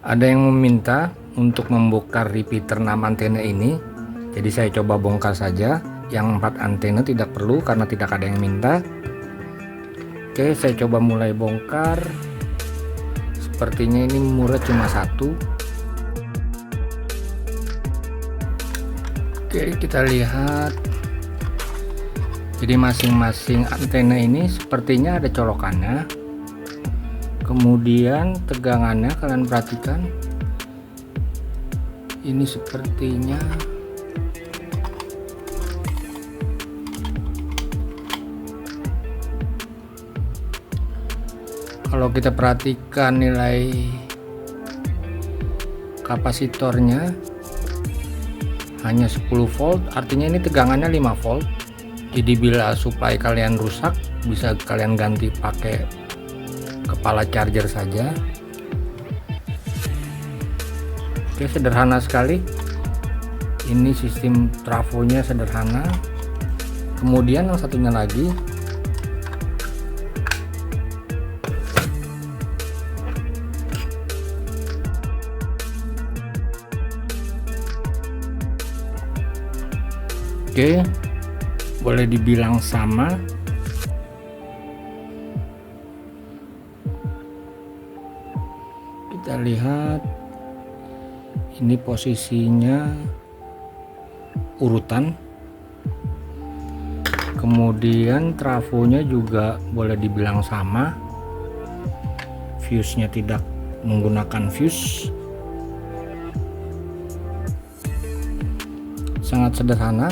Ada yang meminta untuk membongkar repeater 6 antena ini, jadi saya coba bongkar saja. Yang 4 antena tidak perlu karena tidak ada yang minta. Oke, saya coba mulai bongkar. Sepertinya ini murah cuma satu. Oke, kita lihat. Jadi masing-masing antena ini sepertinya ada colokannya. Kemudian tegangannya kalian perhatikan, ini sepertinya kalau kita perhatikan nilai kapasitornya hanya 10 volt, artinya ini tegangannya 5 volt. Jadi bila supply kalian rusak, bisa kalian ganti pakai kepala charger saja. Oke, sederhana sekali. Ini sistem trafonya sederhana. Kemudian yang satunya lagi, oke, boleh dibilang sama. Kita lihat ini posisinya urutan, kemudian trafonya juga boleh dibilang sama, fuse nya tidak menggunakan fuse, sangat sederhana.